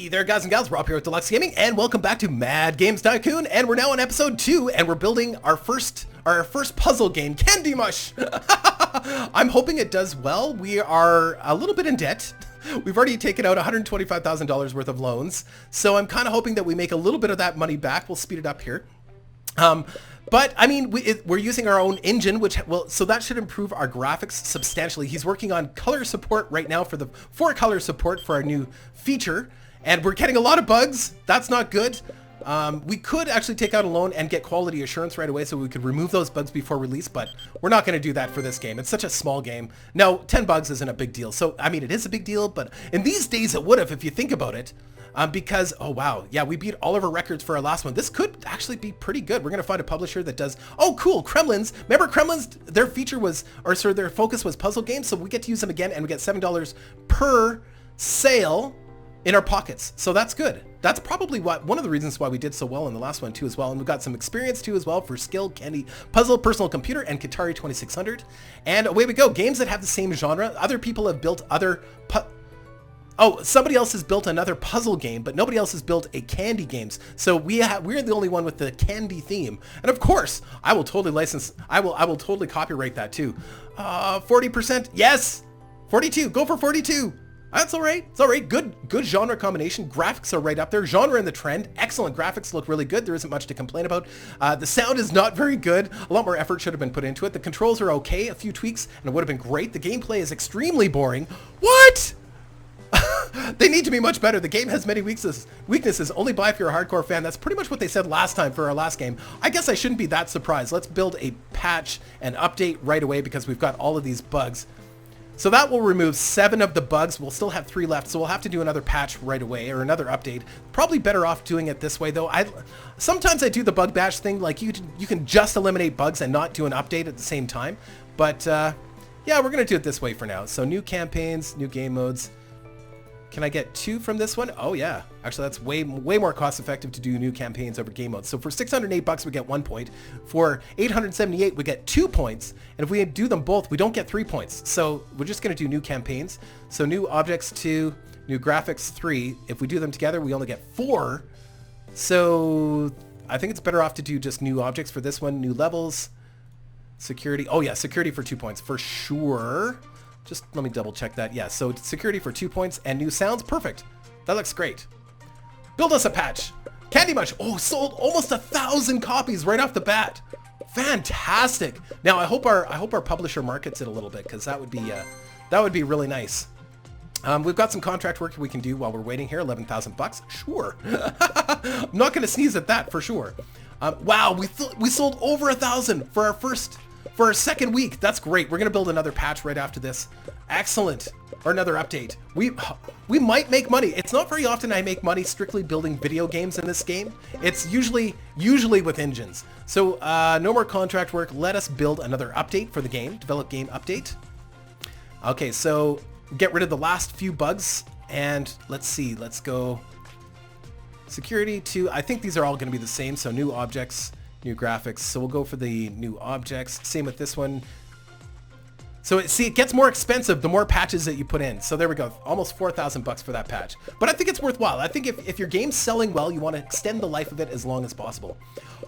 Hey there guys and gals, Rob here with Deluks Gaming, and welcome back to Mad Games Tycoon, and we're now on episode 2, and we're building our first puzzle game, Candy Mush. I'm hoping it does well. We are a little bit in debt. We've already taken out $125,000 worth of loans, so I'm kind of hoping that we make a little bit of that money back. We'll speed it up here. But I mean, we're using our own engine, so that should improve our graphics substantially. He's working on color support right now for color support for our new feature, and we're getting a lot of bugs. That's not good. We could actually take out a loan and get quality assurance right away so we could remove those bugs before release, but we're not going to do that for this game. It's such a small game. No, 10 bugs isn't a big deal. So, I mean, it is a big deal, but in these days it would have if you think about it. Because, oh wow, yeah, we beat all of our records for our last one. This could actually be pretty good. We're going to find a publisher that does, oh cool, Kremlins. Remember Kremlins, their feature was, their focus was puzzle games, so we get to use them again and we get $7 per sale in our pockets. So that's good. That's probably one of the reasons why we did so well in the last one too as well. And we've got some experience too as well for Skill, Candy, Puzzle, Personal Computer, and Katari 2600. And away we go. Games that have the same genre. Other people have built other somebody else has built another puzzle game, but nobody else has built a candy games. So we're the only one with the candy theme. And of course, I will totally I will totally copyright that too. 40%, yes! 42, go for 42. That's all right. It's all right. Good genre combination. Graphics are right up there. Genre in the trend. Excellent graphics. Look really good. There isn't much to complain about. The sound is not very good. A lot more effort should have been put into it. The controls are okay. A few tweaks and it would have been great. The gameplay is extremely boring. What? They need to be much better. The game has many weaknesses. Only buy if you're a hardcore fan. That's pretty much what they said last time for our last game. I guess I shouldn't be that surprised. Let's build a patch and update right away because we've got all of these bugs. So that will remove 7 of the bugs. We'll still have 3 left, so we'll have to do another patch right away or another update. Probably better off doing it this way though. Sometimes I do the bug bash thing, like you can just eliminate bugs and not do an update at the same time. But yeah, we're gonna do it this way for now. So new campaigns, new game modes. Can I get 2 from this one? Oh yeah. Actually, that's way more cost effective to do new campaigns over game modes. So for 608 bucks, we get 1 point. For 878, we get 2 points. And if we do them both, we don't get 3 points. So we're just going to do new campaigns. So new objects 2, new graphics 3. If we do them together, we only get 4. So I think it's better off to do just new objects for this one. New levels, security. Oh yeah, security for 2 points for sure. Just let me double check that. Yeah, so security for 2 points and new sounds. Perfect. That looks great. Build us a patch. Candy Mush. Oh, sold almost 1,000 copies right off the bat. Fantastic. Now I hope our publisher markets it a little bit because that would be really nice. We've got some contract work we can do while we're waiting here. 11,000 bucks. Sure. I'm not going to sneeze at that for sure. Wow, we sold over 1,000 for our second week. That's great. We're going to build another patch right after this. Excellent. Or another update. We might make money. It's not very often I make money strictly building video games in this game. It's usually with engines. So no more contract work. Let us build another update for the game. Develop game update. Okay, so get rid of the last few bugs. And let's see. Let's go security 2. I think these are all going to be the same. So new objects. New graphics. So we'll go for the new objects. Same with this one. So it gets more expensive the more patches that you put in. So there we go. Almost 4,000 bucks for that patch. But I think it's worthwhile. I think if your game's selling well, you want to extend the life of it as long as possible.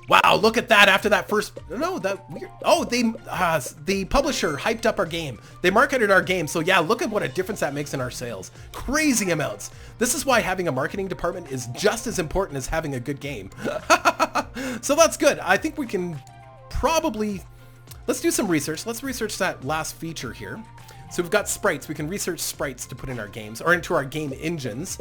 Wow, look at that after that first... No, that weird... Oh, the publisher hyped up our game. They marketed our game. So yeah, look at what a difference that makes in our sales. Crazy amounts. This is why having a marketing department is just as important as having a good game. So that's good. I think we can probably... Let's do some research. Let's research that last feature here. So we've got sprites. We can research sprites to put in our games or into our game engines.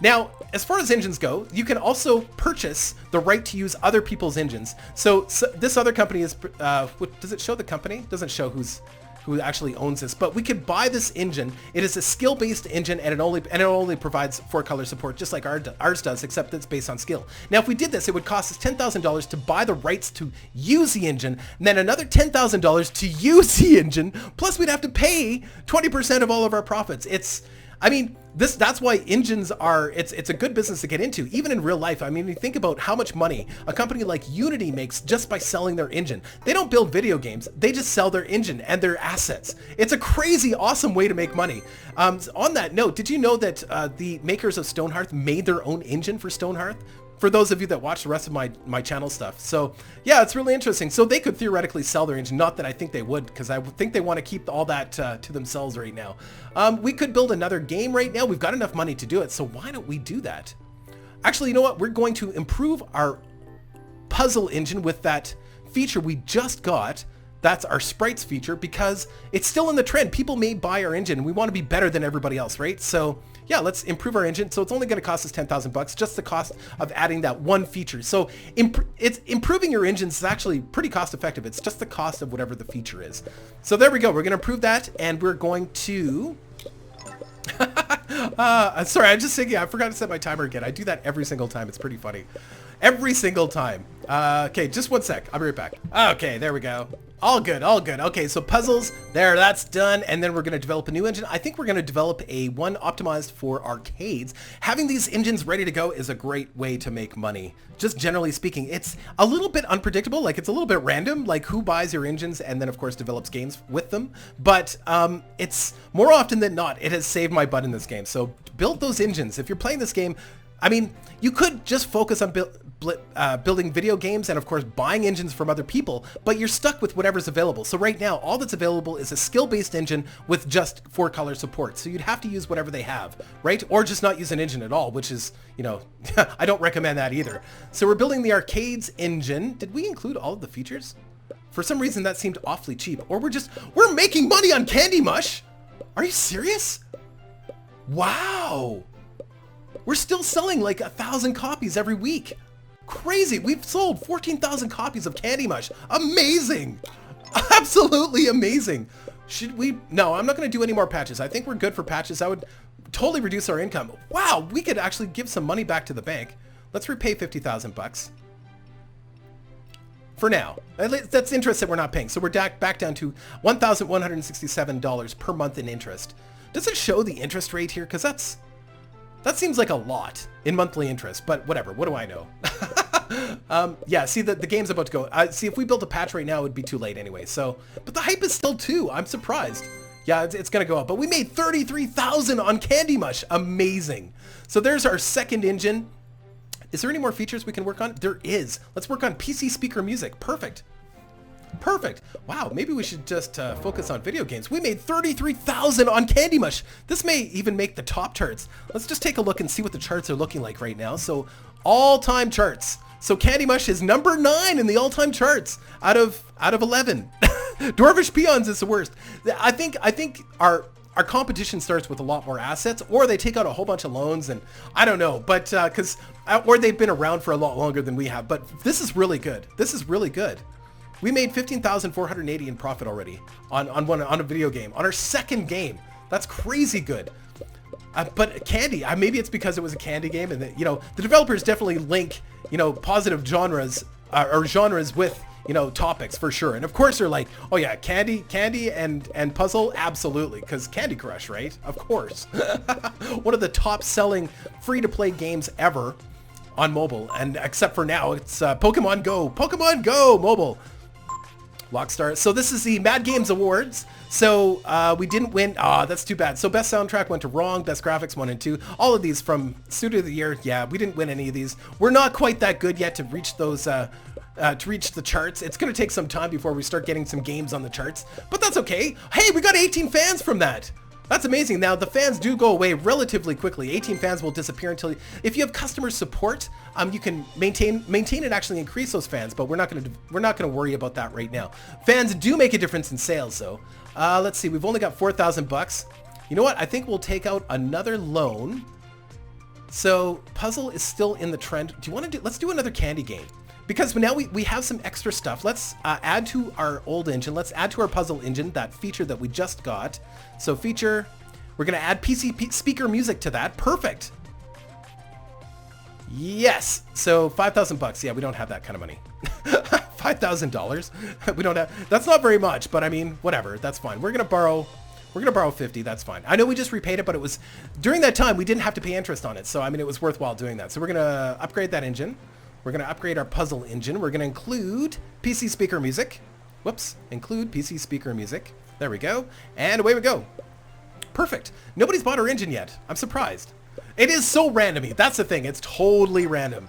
Now, as far as engines go, you can also purchase the right to use other people's engines. So this other company is, does it show the company? It doesn't show who actually owns this, but we could buy this engine. It is a skill-based engine and it only provides 4-color support just like ours does, except it's based on skill. Now if we did this, it would cost us $10,000 to buy the rights to use the engine, and then another $10,000 to use the engine, plus we'd have to pay 20% of all of our profits. I mean, that's why engines are, it's a good business to get into, even in real life. I mean, you think about how much money a company like Unity makes just by selling their engine. They don't build video games, they just sell their engine and their assets. It's a crazy, awesome way to make money. On that note, did you know that the makers of Stonehearth made their own engine for Stonehearth? For those of you that watch the rest of my channel stuff. So yeah, it's really interesting. So they could theoretically sell their engine. Not that I think they would, because I think they want to keep all that to themselves right now. We could build another game right now. We've got enough money to do it. So why don't we do that? Actually, you know what? We're going to improve our puzzle engine with that feature we just got. That's our sprites feature, because it's still in the trend. People may buy our engine and we want to be better than everybody else, right? So yeah, let's improve our engine. So it's only going to cost us 10,000 bucks, just the cost of adding that one feature. So it's improving your engines is actually pretty cost effective. It's just the cost of whatever the feature is. So there we go. We're going to improve that, and we're going to... sorry, I'm just thinking, I forgot to set my timer again. I do that every single time. It's pretty funny. Every single time. Okay, just one sec. I'll be right back. Okay, there we go. All good, all good. Okay, so puzzles, there, that's done. And then we're going to develop a new engine. I think we're going to develop one optimized for arcades. Having these engines ready to go is a great way to make money. Just generally speaking, it's a little bit unpredictable. Like, it's a little bit random, like who buys your engines and then of course develops games with them. But it's more often than not, it has saved my butt in this game. So build those engines. If you're playing this game, I mean, you could just focus on building video games and of course buying engines from other people, but you're stuck with whatever's available. So right now, all that's available is a skill-based engine with just 4-color support. So you'd have to use whatever they have, right? Or just not use an engine at all, which is, you know, I don't recommend that either. So we're building the arcades engine. Did we include all of the features? For some reason that seemed awfully cheap. Or we're making money on Candy Mush? Are you serious? Wow. We're still selling like 1,000 copies every week. Crazy. We've sold 14,000 copies of Candy Mush. Amazing. Absolutely amazing. Should we? No, I'm not going to do any more patches. I think we're good for patches. That would totally reduce our income. Wow, we could actually give some money back to the bank. Let's repay 50,000 bucks. For now. That's interest that we're not paying. So we're back down to $1,167 per month in interest. Does it show the interest rate here? Because that seems like a lot in monthly interest, but whatever. What do I know? Yeah, see, the game's about to go. See, if we built a patch right now, it would be too late anyway. So, but the hype is still 2. I'm surprised. Yeah, it's going to go up. But we made 33,000 on Candy Mush. Amazing. So there's our second engine. Is there any more features we can work on? There is. Let's work on PC speaker music. Perfect. Perfect. Wow, maybe we should just focus on video games. We made 33,000 on Candy Mush. This may even make the top charts. Let's just take a look and see what the charts are looking like right now. So all-time charts. So Candy Mush is number 9 in the all-time charts out of 11. Dwarvish Peons is the worst. I think our competition starts with a lot more assets, or they take out a whole bunch of loans, and I don't know, but or they've been around for a lot longer than we have. But this is really good. This is really good. We made 15,480 in profit already on a video game, on our second game. That's crazy good. But Candy, maybe it's because it was a Candy game, and that, you know, the developers definitely link, you know, positive genres or genres with, you know, topics for sure. And of course they're like, oh yeah, candy and puzzle, absolutely, because Candy Crush, right? Of course. One of the top selling free-to-play games ever on mobile, and except for now, it's Pokemon Go mobile. Lockstar. So this is the Mad Games Awards. So we didn't win. That's too bad. So best soundtrack went to Wrong, best graphics 1 and 2. All of these from Studio of the Year. Yeah, we didn't win any of these. We're not quite that good yet to reach those, to reach the charts. It's going to take some time before we start getting some games on the charts, but that's okay. Hey, we got 18 fans from that. That's amazing. Now the fans do go away relatively quickly. 18 fans will disappear until if you have customer support, you can maintain and actually increase those fans. But we're not gonna worry about that right now. Fans do make a difference in sales, though. Let's see. We've only got 4,000 bucks. You know what? I think we'll take out another loan. So puzzle is still in the trend. Do you want to do? Let's do another candy game. Because now we have some extra stuff. Let's add to our old engine. Let's add to our puzzle engine, that feature that we just got. So feature, we're going to add PC speaker music to that. Perfect. Yes. So 5,000 bucks. Yeah, we don't have that kind of money. $5,000. We don't have, that's not very much, but I mean, whatever. That's fine. We're going to borrow We're going to borrow 50. That's fine. I know we just repaid it, but it was during that time we didn't have to pay interest on it. So, I mean, it was worthwhile doing that. So we're going to upgrade that engine. We're going to upgrade our puzzle engine. We're going to include PC speaker music. Whoops. Include PC speaker music. There we go. And away we go. Perfect. Nobody's bought our engine yet. I'm surprised. It is so random-y. That's the thing. It's totally random.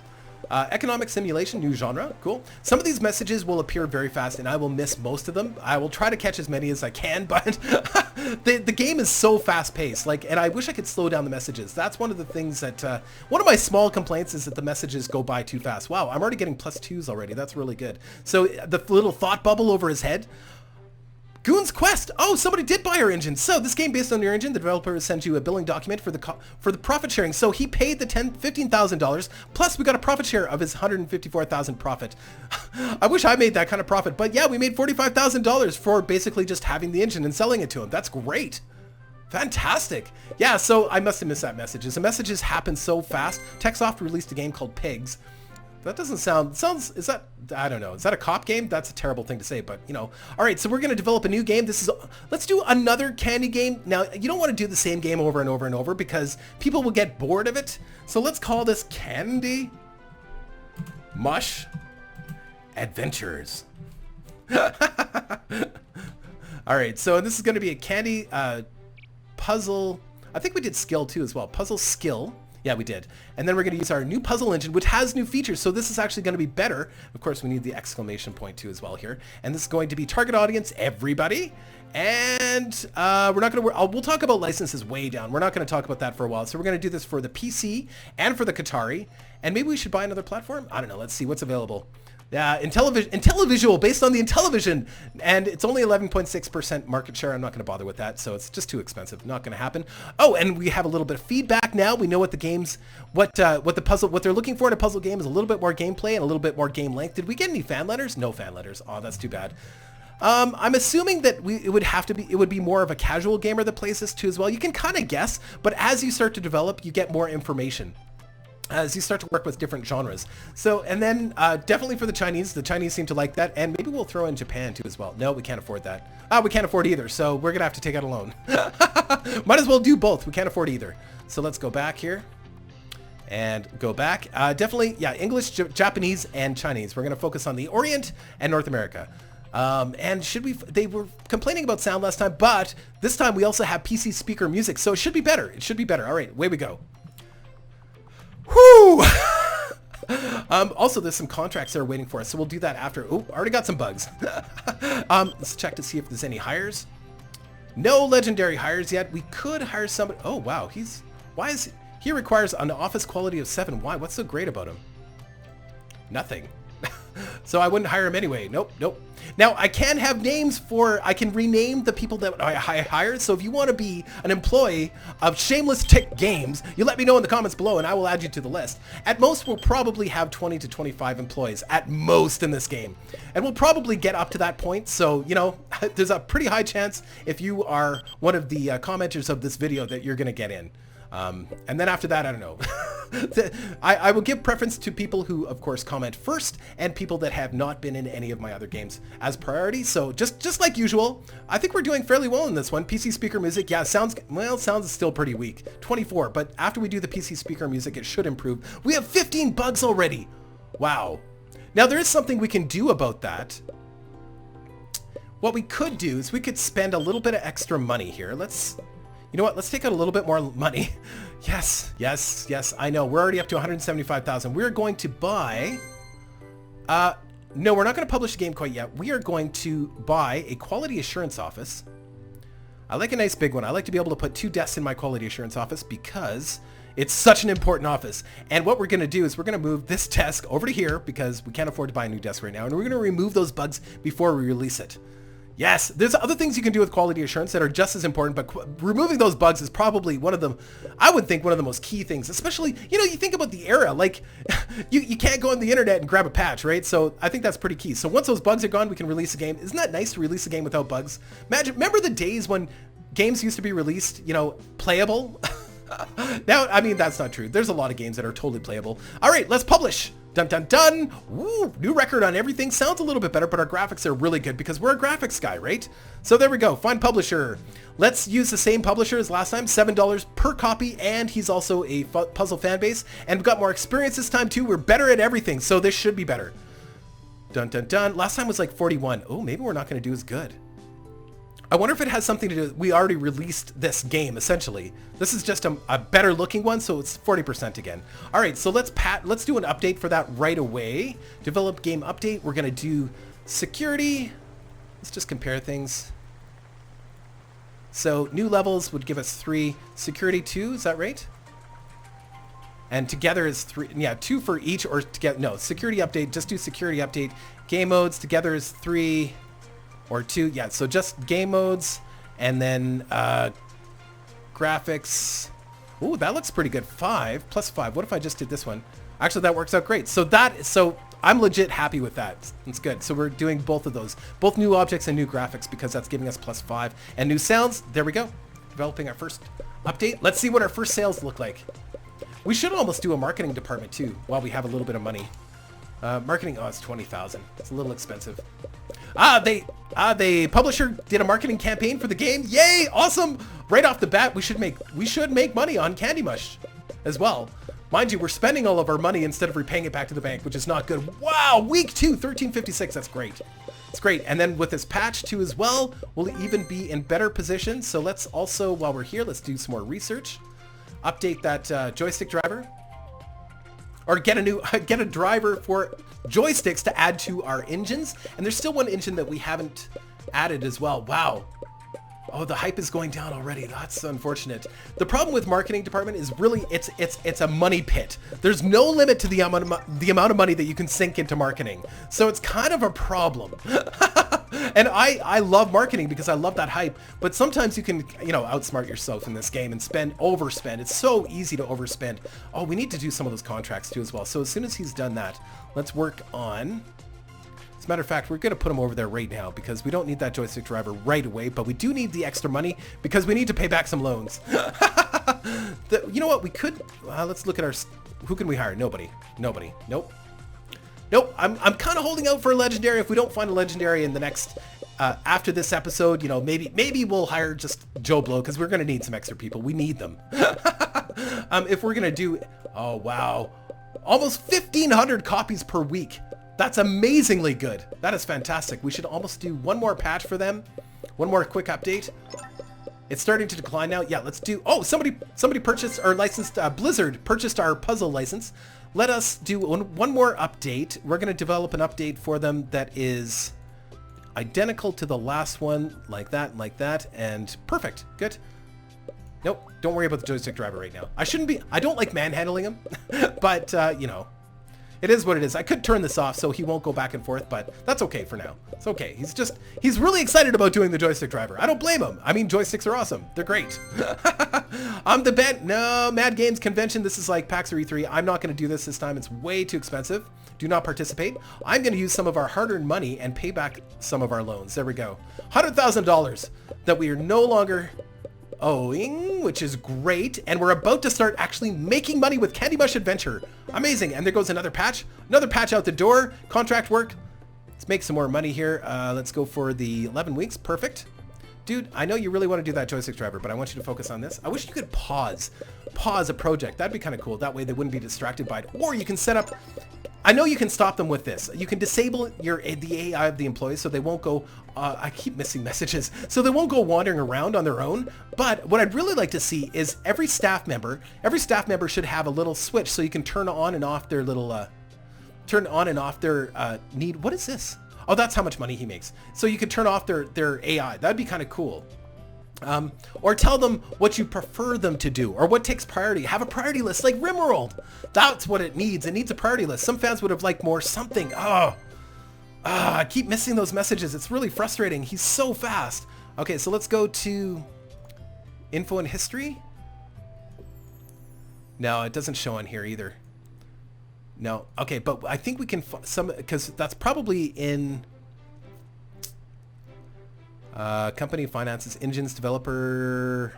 Economic simulation, new genre. Cool. Some of these messages will appear very fast and I will miss most of them. I will try to catch as many as I can, but the game is so fast paced. Like, and I wish I could slow down the messages. That's one of the things that, one of my small complaints is that the messages go by too fast. Wow, I'm already getting +2s already. That's really good. So the little thought bubble over his head. Goon's Quest! Oh, somebody did buy our engine. So this game based on your engine, the developer sends you a billing document for the profit sharing. So he paid the $15,000 plus we got a profit share of his $154,000 profit. I wish I made that kind of profit, but yeah, we made $45,000 for basically just having the engine and selling it to him. That's great. Fantastic. Yeah, so I must have missed that messages. The messages happen so fast. Techsoft released a game called Pigs. That doesn't sounds, is that, I don't know. Is that a cop game? That's a terrible thing to say, but you know. All right, so we're going to develop a new game. Let's do another candy game. Now, you don't want to do the same game over and over and over because people will get bored of it. So let's call this Candy Mush Adventures. All right, so this is going to be a candy puzzle. I think we did skill too as well. Puzzle skill. Yeah, we did. And then we're going to use our new puzzle engine, which has new features. So this is actually going to be better. Of course, we need the exclamation point too as well here. And this is going to be target audience, everybody. And we're not going to, we'll talk about licenses way down. We're not going to talk about that for a while. So we're going to do this for the PC and for the Qatari. And maybe we should buy another platform. I don't know. Let's see what's available. Intellivision, based on the Intellivision, and it's only 11.6% market share. I'm not going to bother with that, so it's just too expensive. Not going to happen. Oh, and we have a little bit of feedback now. We know what the games, what they're looking for in a puzzle game is a little bit more gameplay and a little bit more game length. Did we get any fan letters? No fan letters. Oh, that's too bad. I'm assuming that it would be more of a casual gamer that plays this too as well. You can kind of guess, but as you start to develop, you get more information as you start to work with different genres. So, and then definitely for the Chinese seem to like that, and maybe we'll throw in Japan too as well. No, we can't afford that. We can't afford either, so we're gonna have to take out a loan. Might as well do both. We can't afford either. So let's go back here and go back. Definitely, yeah, English, Japanese, and Chinese. We're gonna focus on the Orient and North America. And they were complaining about sound last time, but this time we also have PC speaker music, so it should be better. It should be better. All right, away we go. Whoo! Also, there's some contracts that are waiting for us, so we'll do that after. Oh, already got some bugs. Let's check to see if there's any hires. No legendary hires yet. We could hire somebody. Oh, wow. He requires an office quality of 7. Why? What's so great about him? Nothing. So I wouldn't hire him anyway. Nope. Now I can have names I can rename the people that I hired. So if you want to be an employee of Shameless Tick Games, you let me know in the comments below and I will add you to the list. At most, we'll probably have 20 to 25 employees at most in this game. And we'll probably get up to that point. So, you know, there's a pretty high chance if you are one of the commenters of this video that you're going to get in. And then after that, I don't know. I will give preference to people who, of course, comment first and people that have not been in any of my other games as priority. So just like usual, I think we're doing fairly well in this one. PC speaker music, yeah, sounds is still pretty weak. 24, but after we do the PC speaker music, it should improve. We have 15 bugs already. Wow. Now there is something we can do about that. What we could do is we could spend a little bit of extra money here. You know what? Let's take out a little bit more money. Yes. I know. We're already up to 175,000. We're going to buy... no, we're not going to publish the game quite yet. We are going to buy a quality assurance office. I like a nice big one. I like to be able to put 2 desks in my quality assurance office because it's such an important office. And what we're going to do is we're going to move this desk over to here because we can't afford to buy a new desk right now. And we're going to remove those bugs before we release it. Yes, there's other things you can do with quality assurance that are just as important, but removing those bugs is probably one of them, I would think, one of the most key things, especially, you know, you think about the era, like, you can't go on the internet and grab a patch, right? So I think that's pretty key. So once those bugs are gone, we can release a game. Isn't that nice to release a game without bugs? Remember the days when games used to be released, you know, playable? Now, I mean, that's not true. There's a lot of games that are totally playable. All right, let's publish. Dun dun dun! Woo! New record on everything. Sounds a little bit better, but our graphics are really good because we're a graphics guy, right? So there we go. Find publisher. Let's use the same publisher as last time. $7 per copy, and he's also a puzzle fan base. And we've got more experience this time too. We're better at everything, so this should be better. Dun dun dun. Last time was like 41. Oh, maybe we're not going to do as good. I wonder if it has something to do with, we already released this game, essentially. This is just a better looking one, so it's 40% again. All right, so let's do an update for that right away. Develop game update. We're going to do security. Let's just compare things. So new levels would give us 3. Security 2, is that right? And together is 3. Yeah, 2 for each, or together. No, security update. Just do security update. Game modes together is 3. Or 2, yeah, so just game modes, and then graphics. Ooh, that looks pretty good. 5 plus 5. What if I just did this one? Actually, that works out great. So I'm legit happy with that. It's good. So we're doing both of those. Both new objects and new graphics because that's giving us plus 5. And new sounds, there we go. Developing our first update. Let's see what our first sales look like. We should almost do a marketing department too while we have a little bit of money. Marketing, oh, it's 20,000. It's a little expensive. The publisher did a marketing campaign for the game. Yay! Awesome! Right off the bat, we should make money on Candy Mush as well. Mind you, we're spending all of our money instead of repaying it back to the bank, which is not good. Wow! Week 2, 1356. That's great. It's great. And then with this patch too as well, we'll even be in better position. So let's also, while we're here, let's do some more research. Update that joystick driver. Or get a driver for joysticks to add to our engines. And there's still one engine that we haven't added as well. Wow. Oh, the hype is going down already. That's unfortunate. The problem with marketing department is really it's a money pit. There's no limit to the amount of money that you can sink into marketing. So it's kind of a problem. And I love marketing because I love that hype, but sometimes you can, outsmart yourself in this game and overspend. It's so easy to overspend. Oh, we need to do some of those contracts too as well. So as soon as he's done that, let's work on, as a matter of fact, we're going to put him over there right now because we don't need that joystick driver right away, but we do need the extra money because we need to pay back some loans. You know what? We could, let's look at who can we hire? Nobody. Nope. I'm kind of holding out for a legendary. If we don't find a legendary in the next, after this episode, maybe we'll hire just Joe Blow because we're going to need some extra people. We need them. If we're going to do, oh wow, almost 1,500 copies per week. That's amazingly good. That is fantastic. We should almost do one more patch for them. One more quick update. It's starting to decline now. Yeah, let's do, oh, somebody purchased or licensed, Blizzard purchased our puzzle license. Let us do one more update. We're going to develop an update for them that is identical to the last one, like that, and perfect. Good. Nope, don't worry about the joystick driver right now. I don't like manhandling him, but, it is what it is. I could turn this off so he won't go back and forth, but that's okay for now. It's okay. He's really excited about doing the joystick driver. I don't blame him. I mean, joysticks are awesome. They're great. No, Mad Games Convention. This is like PAX or E3. I'm not going to do this time. It's way too expensive. Do not participate. I'm going to use some of our hard-earned money and pay back some of our loans. There we go. $100,000 that we are no longer owing, which is great, and we're about to start actually making money with Candy Mush Adventure. Amazing. And there goes another patch out the door. Contract work. Let's make some more money here. Let's go for the 11 weeks. Perfect. Dude, I know you really want to do that joystick driver, but I want you to focus on this. I wish you could pause a project. That'd be kind of cool. That way they wouldn't be distracted by it. Or you can set up, I know you can stop them with this. You can disable the AI of the employees so they won't go, I keep missing messages, so they won't go wandering around on their own. But what I'd really like to see is every staff member should have a little switch so you can turn on and off their little, need. What is this? Oh, that's how much money he makes. So you could turn off their AI. That'd be kind of cool. Or tell them what you prefer them to do or what takes priority. Have a priority list like RimWorld. That's what it needs. It needs a priority list. Some fans would have liked more something. I keep missing those messages. It's really frustrating. He's so fast. Okay, so let's go to info and history. No, it doesn't show on here either. No. Okay, but I think we can some, because that's probably in company finances, engines, developer,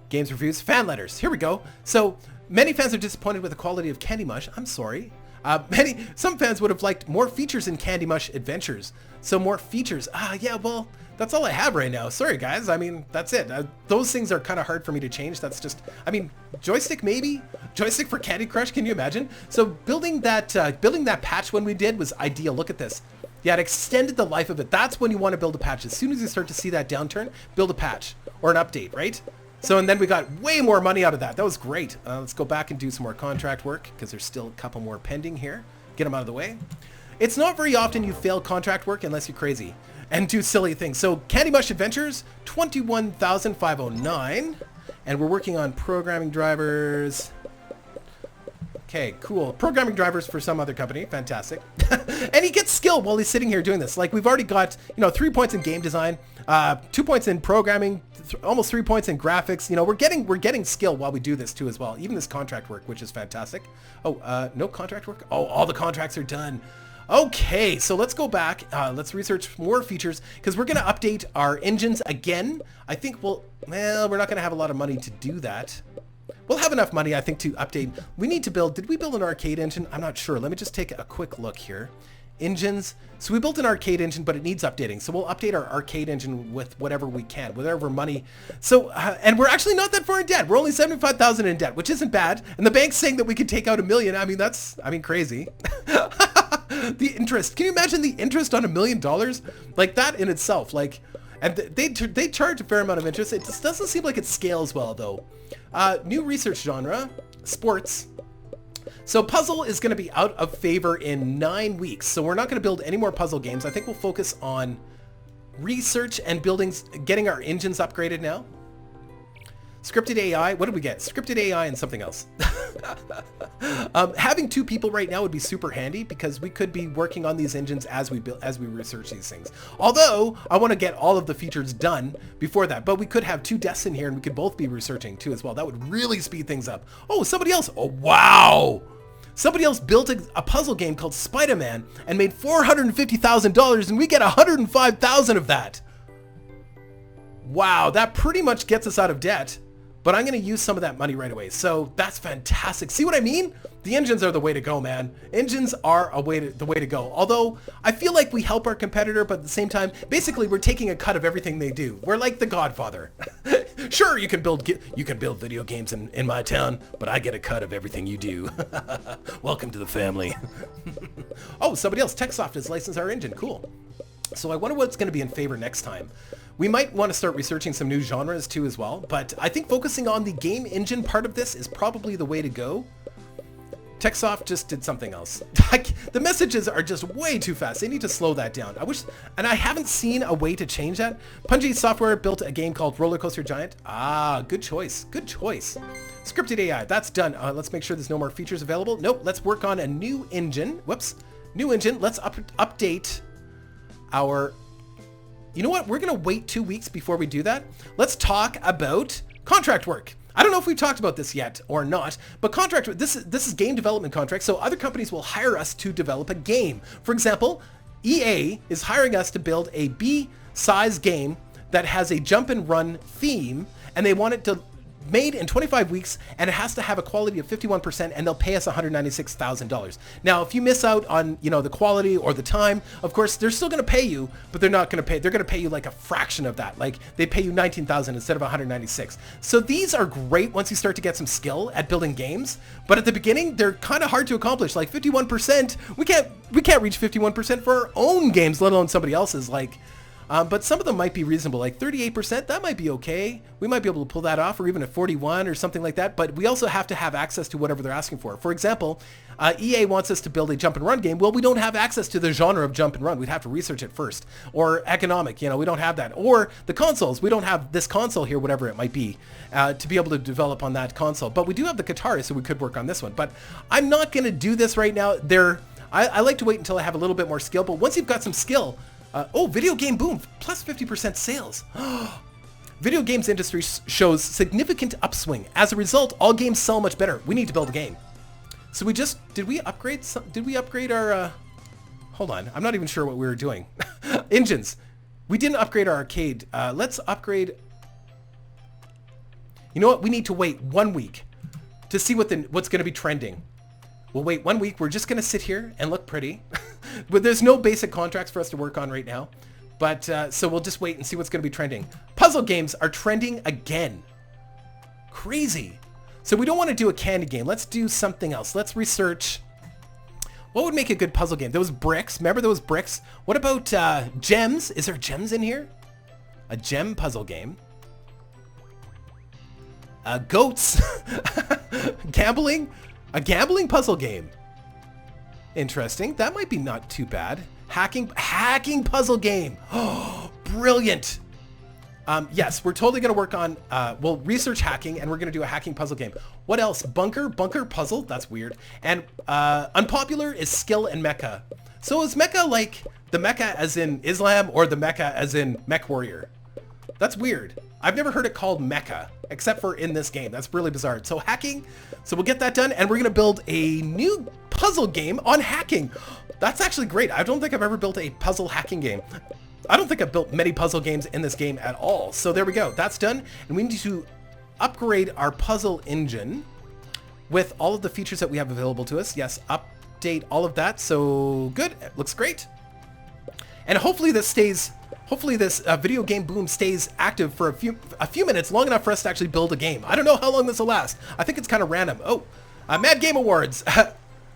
games reviews, fan letters. Here we go. So Many fans are disappointed with the quality of Candy Mush. I'm sorry. Some fans would have liked more features in Candy Mush Adventures. So more features. Yeah, well, that's all I have right now. Sorry, guys. I mean, that's it. Those things are kind of hard for me to change. That's just, I mean, joystick maybe? Joystick for Candy Crush, can you imagine? So building that patch when we did was ideal. Look at this. Yeah, it extended the life of it. That's when you want to build a patch. As soon as you start to see that downturn, build a patch or an update, right? So, and then we got way more money out of that. That was great. Let's go back and do some more contract work because there's still a couple more pending here. Get them out of the way. It's not very often you fail contract work unless you're crazy and do silly things. So Candy Mush Adventures, 21,509. And we're working on programming drivers. Okay, cool. Programming drivers for some other company. Fantastic. And he gets skill while he's sitting here doing this. Like, we've already got, 3 points in game design, 2 points in programming, almost 3 points in graphics. We're getting skill while we do this too as well. Even this contract work, which is fantastic. Oh, no contract work? Oh, all the contracts are done. Okay, so let's go back. Let's research more features because we're going to update our engines again. I think we're not going to have a lot of money to do that. We'll have enough money, I think, to update. We need to build, did we build an arcade engine? I'm not sure. Let me just take a quick look here. Engines. So we built an arcade engine, but it needs updating. So we'll update our arcade engine with whatever we can, whatever money. So, and we're actually not that far in debt. We're only 75,000 in debt, which isn't bad. And the bank's saying that we could take out $1 million. I mean, crazy. The interest. Can you imagine the interest on $1 million? Like that in itself, and they charge a fair amount of interest. It just doesn't seem like it scales well, though. New research genre, sports. So puzzle is going to be out of favor in 9 weeks. So we're not going to build any more puzzle games. I think we'll focus on research and getting our engines upgraded now. Scripted AI. What did we get? Scripted AI and something else. Having 2 people right now would be super handy because we could be working on these engines as we research these things. Although I want to get all of the features done before that, but we could have 2 desks in here and we could both be researching too as well. That would really speed things up. Oh, somebody else. Oh, wow. Somebody else built a puzzle game called Spider-Man and made $450,000 and we get 105,000 of that. Wow, that pretty much gets us out of debt. But I'm going to use some of that money right away. So that's fantastic. See what I mean? The engines are the way to go, man. Engines are the way to go. Although I feel like we help our competitor, but at the same time, basically we're taking a cut of everything they do. We're like the Godfather. Sure, you can build video games in my town, but I get a cut of everything you do. Welcome to the family. Oh, somebody else. TechSoft has licensed our engine. Cool. So I wonder what's going to be in favor next time. We might want to start researching some new genres too as well, but I think focusing on the game engine part of this is probably the way to go. TechSoft just did something else. The messages are just way too fast. They need to slow that down. And I haven't seen a way to change that. Punji Software built a game called Roller Coaster Giant. Ah, good choice. Good choice. Scripted AI, that's done. Let's make sure there's no more features available. Nope, let's work on a new engine. Whoops. New engine. Let's update our... You know what? We're going to wait 2 weeks before we do that. Let's talk about contract work. I don't know if we've talked about this yet or not, but contract work, this is game development contract, so other companies will hire us to develop a game. For example, EA is hiring us to build a B-size game that has a jump and run theme, and they want it to made in 25 weeks, and it has to have a quality of 51%, and they'll pay us $196,000. Now, if you miss out on, the quality or the time, of course, they're still going to pay you, but they're not going to pay. They're going to pay you like a fraction of that. Like, they pay you $19,000 instead of $196,000. So these are great once you start to get some skill at building games, but at the beginning, they're kind of hard to accomplish. Like 51%, we can't reach 51% for our own games, let alone somebody else's. But some of them might be reasonable, like 38%, that might be okay. We might be able to pull that off, or even a 41 or something like that. But we also have to have access to whatever they're asking for. For example, EA wants us to build a jump and run game. Well, we don't have access to the genre of jump and run. We'd have to research it first. Or economic, we don't have that. Or the consoles, we don't have this console here, whatever it might be, to be able to develop on that console. But we do have the Qatari, so we could work on this one. But I'm not going to do this right now. I like to wait until I have a little bit more skill. But once you've got some skill, video game boom, plus 50% sales. Video games industry shows significant upswing. As a result, all games sell much better. We need to build a game. So did we upgrade our, hold on, I'm not even sure what we were doing. Engines. We didn't upgrade our arcade. Let's upgrade. You know what? We need to wait 1 week. to see what's going to be trending. We'll wait 1 week. We're just going to sit here and look pretty. But there's no basic contracts for us to work on right now. But so we'll just wait and see what's going to be trending. Puzzle games are trending again. Crazy. So we don't want to do a candy game. Let's do something else. Let's research. What would make a good puzzle game? Those bricks. Remember those bricks? What about gems? Is there gems in here? A gem puzzle game. Goats. Gambling. A gambling puzzle game. Interesting. That might be not too bad. Hacking puzzle game. Oh, brilliant. Yes, we're totally going to work on, we'll research hacking, and we're going to do a hacking puzzle game. What else? Bunker puzzle? That's weird. And unpopular is skill and mecha. So is mecha like the mecha as in Islam or the mecha as in mech warrior? That's weird. I've never heard it called mecha, except for in this game. That's really bizarre. So hacking, so we'll get that done, and we're going to build a new puzzle game on hacking. That's actually great. I don't think I've ever built a puzzle hacking game. I don't think I've built many puzzle games in this game at all. So there we go. That's done. And we need to upgrade our puzzle engine with all of the features that we have available to us. Yes, update all of that. So good. It looks great. And hopefully this stays, video game boom stays active for a few minutes, long enough for us to actually build a game. I don't know how long this will last. I think it's kind of random. Oh, Mad Game Awards.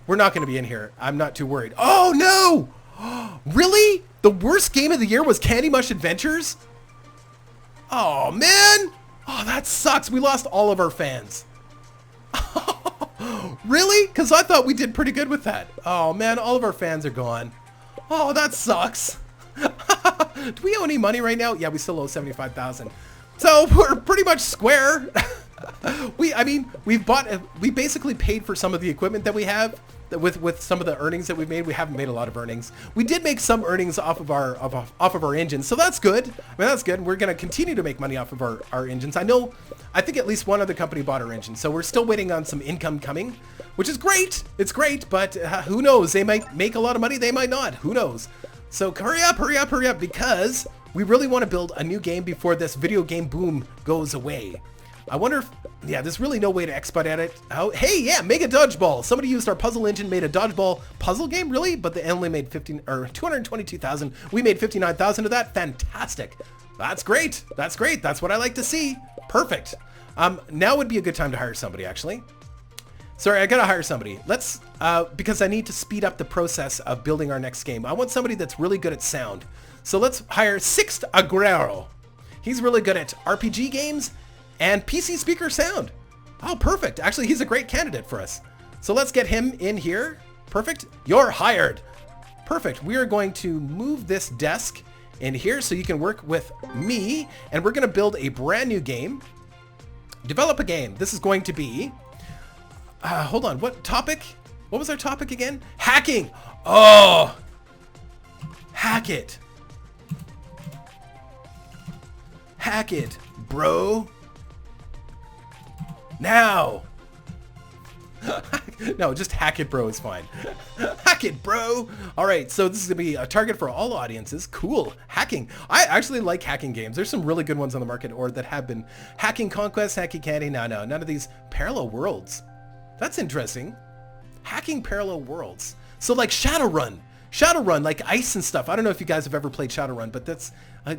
We're not going to be in here. I'm not too worried. Oh no! Really? The worst game of the year was Candy Mush Adventures? Oh, man. Oh, that sucks. We lost all of our fans. Really? Because I thought we did pretty good with that. Oh, man. All of our fans are gone. Oh, that sucks. Do we owe any money right now? Yeah, we still owe $75,000. So we're pretty much square. we basically paid for some of the equipment that we have. With some of the earnings that we've made. We haven't made a lot of earnings. We did make some earnings off of our engine, so that's good. I mean, that's good. We're going to continue to make money off of our engines. I think at least one other company bought our engine, so we're still waiting on some income coming, which is great. It's great, but who knows? They might make a lot of money. They might not. Who knows? So hurry up, because we really want to build a new game before this video game boom goes away. I wonder if, yeah, there's really no way to expedite it. Oh, hey, yeah, Mega Dodgeball. Somebody used our puzzle engine, made a dodgeball puzzle game, really? But they only made 222,000. We made 59,000 of that. Fantastic. That's great. That's great. That's what I like to see. Perfect. Now would be a good time to hire somebody, actually. Sorry, I gotta hire somebody. Let's, because I need to speed up the process of building our next game. I want somebody that's really good at sound. So let's hire Sixt Aguero. He's really good at RPG games and PC speaker sound. Oh, perfect. Actually, he's a great candidate for us. So let's get him in here. Perfect. You're hired. Perfect. We are going to move this desk in here so you can work with me, and we're going to build a brand new game. Develop a game. This is going to be, hold on, what topic? What was our topic again? Hacking. Oh, hack it. Hack it, bro. Now. No, just hack it, bro is fine. Hack it, bro. All right, so this is gonna be a target for all audiences. Cool. Hacking. I actually like hacking games. There's some really good ones on the market, or that have been. Hacking Conquest, Hacking Candy. No, none of these. Parallel worlds. That's interesting. Hacking parallel worlds. So like Shadowrun. Shadowrun, like ice and stuff. I don't know if you guys have ever played Shadowrun, but that's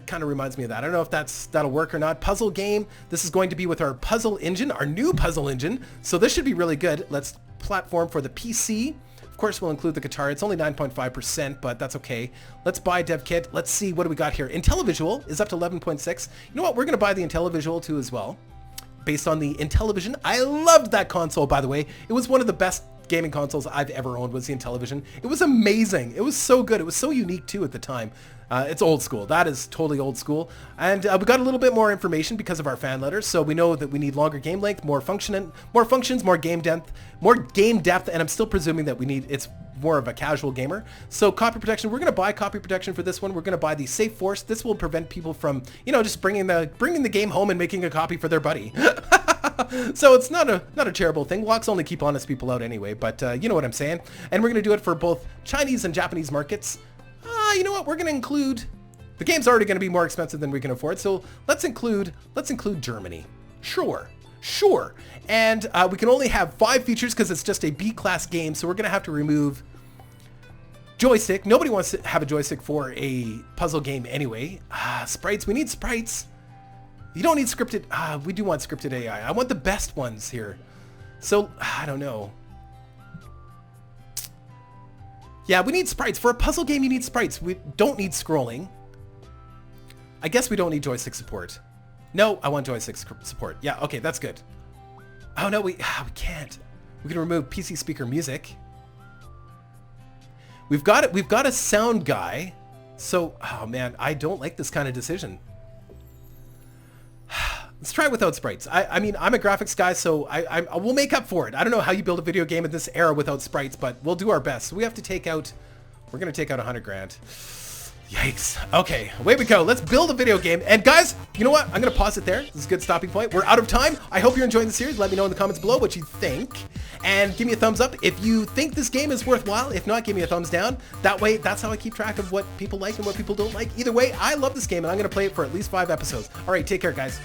kind of reminds me of that. I don't know if that'll work or not. Puzzle game. This is going to be with our puzzle engine, our new puzzle engine. So this should be really good. Let's platform for the PC. Of course, we'll include the guitar. It's only 9.5%, but that's okay. Let's buy dev kit. Let's see what do we got here. Intellivision is up to 11.6. You know what? We're going to buy the Intellivision too as well. Based on the Intellivision. I loved that console, by the way. It was one of the best gaming consoles I've ever owned, was the Intellivision. It was amazing. It was so good. It was so unique too at the time. It's old school. That is totally old school. And we got a little bit more information because of our fan letters. So we know that we need longer game length, more functions, more game depth, and I'm still presuming that it's more of a casual gamer. So copy protection, we're going to buy copy protection for this one. We're going to buy the Safe Force. This will prevent people from, just bringing the game home and making a copy for their buddy. So it's not a terrible thing. Locks only keep honest people out anyway, but you know what I'm saying. And we're going to do it for both Chinese and Japanese markets. You know what? We're going to include, the game's already going to be more expensive than we can afford, so let's include Germany. Sure. Sure. And we can only have 5 features because it's just a B-class game, so we're going to have to remove joystick. Nobody wants to have a joystick for a puzzle game anyway. Sprites. We need sprites. You don't need scripted. We do want scripted AI. I want the best ones here. So, I don't know. Yeah, we need sprites. For a puzzle game, you need sprites. We don't need scrolling. I guess we don't need joystick support. No, I want joystick support. Yeah, okay, that's good. Oh, no, we can't. We can remove PC speaker music. We've got a sound guy. So, oh man, I don't like this kind of decision. Let's try it without sprites. I mean, I'm a graphics guy, so I will make up for it. I don't know how you build a video game in this era without sprites, but we'll do our best. So we have to take out, we're going to take out 100 grand. Yikes. Okay, away we go. Let's build a video game. And guys, you know what? I'm going to pause it there. This is a good stopping point. We're out of time. I hope you're enjoying the series. Let me know in the comments below what you think. And give me a thumbs up if you think this game is worthwhile. If not, give me a thumbs down. That way, that's how I keep track of what people like and what people don't like. Either way, I love this game, and I'm going to play it for at least 5 episodes. All right, take care, guys.